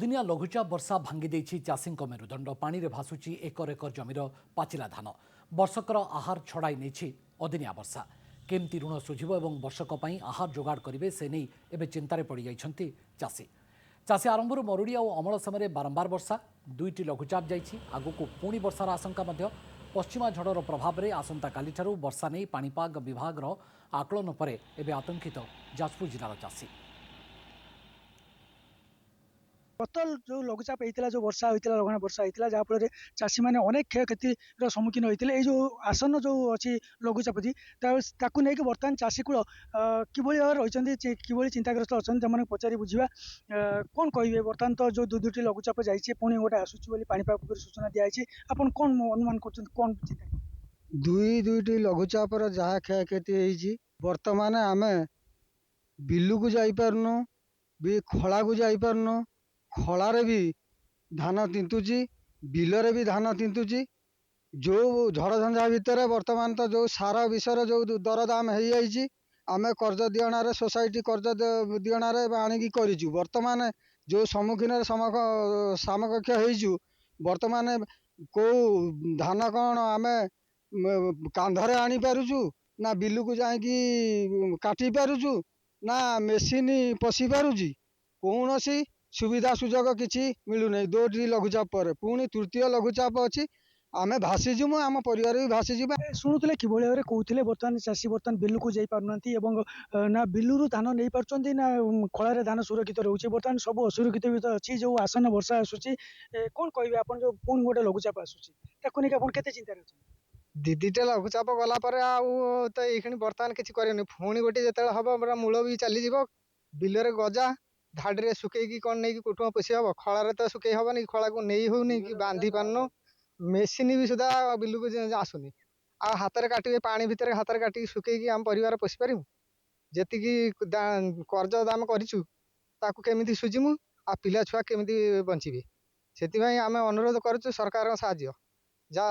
अदिनिया लघुचाप वर्षा भांगी देछि चाषीଙ୍କ मेरुदंड पानी रे भासुची एकर एकर जमीर पाचिला धान वर्षकर आहार छड़ाई नेछि अदिनिया वर्षा केमती ऋण सुझिब एवं वर्षक पई आहार जोगाड़ करिवे से नै एबे चिंतारे पड़ी जाइछंती चाषी आरंभर मरुड़ी और अमल समय बारंबार वर्षा दुईटी लघुचाप जाइछि आगुकू पुणी वर्षार आशंका मध्य पश्चिमा झड़र प्रभाव में आसंता कालिठारू वर्षा नहीं पाणीपाग विभाग आकलन पर एबे आतंकित जाजपुर जिलार चाषी गत जो लघुचाप होता जो वर्षा होता लघुना वर्षा होता जहाँफल चाषी मैंने अनेक क्षयक्षतिर सम्मुखीन होते जो आसन जो अच्छी लघुचाप नहीं बर्तमान चाषीकूल कि रही कि चिंताग्रस्त अच्छा पचारि बुझा कौन कहे बर्तमान तो जो दुईटी लघुचाप जाइए पुणी गोटे आसूँ पाणीपाग सूचना दिखाई आप कौन अनुमान कर कौन चिंता दुईटी लघुचाप जहाँ क्षयक्षति बर्तमान आम बिलू को जापारनु भी खला को जापारनु खलारे भी धान तिंतुची बिलरे भी धान तिंतुची जो झड़ झंझा भितर बर्तमान तो जो सार विषय जो दरदाम हो जाइए आम कर्ज दिअणार सोसाइटी कर्ज दिअणार आणिकी करूँ बर्तमान जो सम्मुखीन समकक्ष हो बर्तमान कौ धान कौन आम कांधरे आनी पारुचु ना बिलू को जाकि काटी पारुचु ना मेसीन पशि पारुची कौन सी सुविधा सुजोग किसी मिलूना दुईटी लघुचाप पर पुणी तृतीय लघुचाप अच्छी आम भासीजु आम परिवार भी भासीज शुणुले कि भाव में कहते बर्तमान चाषी बर्तमान बिलू को जापार ना बिलू धान नहीं पार्टी ना खलार धान सुरक्षित रोचे बर्तमान सब असुरक्षित भी अच्छी जो आसन वर्षा आसूसी कौन कहे आप जो पुणी गोटे लघुचाप आसूसी आप केते चिंता दीदीटे लघुचाप गलापर तो ये बर्तमान किसी कर पुणी गोटे जो हम मूल भी चलीज बिलरे गजा धाड़ी सुखी कौन नहीं कुटुम पोषी हम खलार तो सुखी हेनी खला को नहीं होनी कि बांधि पारन मेसीन भी सुधा बिलू को आसुनी आ हाथ में काटे पानी भितर हाथ में काटिक सुखी आम परिवार पोषी पारू जी कर्ज दाम करमी सुझीमु आ पिला छुआ केमी बचे से आम अनुरोध करुँ सरकार साहाय्य जा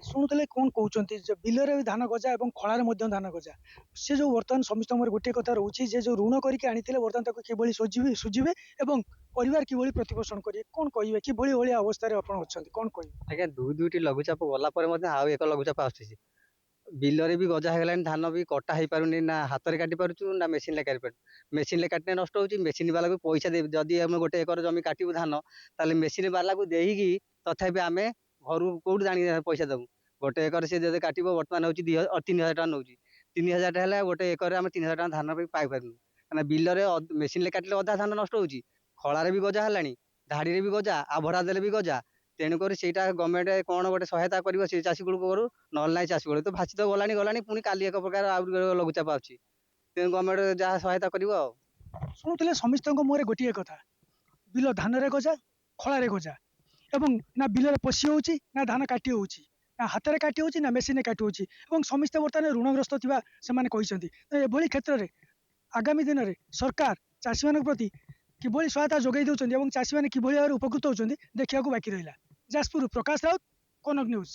शुणुले कौन कहते बिलरे भी धान गजा और खलार धान गजा से जो बर्तमान समस्त गोटे कथा रोचे जो ऋण करके आनी बर्तमान कि सुझे और परिवार कि प्रतिपोषण करेंगे कौन कहे कि भाई अवस्था अच्छा कौन कहे आज्ञा दुईटी लघुचाप गलापर आउ एक लघुचाप आसूसी बिलरे भी गजा होगा धान भी कटा हो पार ना हाथ में काटी पार्छु ना मेसीन काटी पार मेसीन काटने नष्ट हो मेसीन वाला को पैसा दे जदि आम गोटे एकर जमी काटू धान ताले मेसीन वाला को देकी तथापि आम घर कौट जानी पैसा देवु गोटे एकर से जब काट बर्तमान हूँ 3000 टका नौ 3000 है गोटे एकर आम 3000 टका धान पाइपार क्या बिलरे मेसीन काटिले अधा धान नष्ट हो खलार भी गजा है धाड़ी भी गजा आभरा देले भी गजा तेणुक से गवर्नमेंट कौन गोटे सहायता कर चाषी कूल करूँ ना ना चाषी कूल तो भासी तो गलानी पुणी काली एक प्रकार लघुचाप आछी तेणु गवर्नमेंट जहाँ सहायता कर शुणुले समस्त मुहर गोटे कथा बिल धान गजा खलार गजा एवं ना बिल पशि हो धान काटी हो ना हाथ में काटी हो ना मेसीन काटी हो समस्त बर्तमान ऋणग्रस्त थी से क्षेत्र में आगामी दिन में सरकार चाषी मान प्रति किभली सहायता जोगाई देउछन्ती एवं चाषी मैंने किभली भाव उपकृत होउछन्ती देखिया बाकी रहा। जाजपुर प्रकाश राउत कनक न्यूज।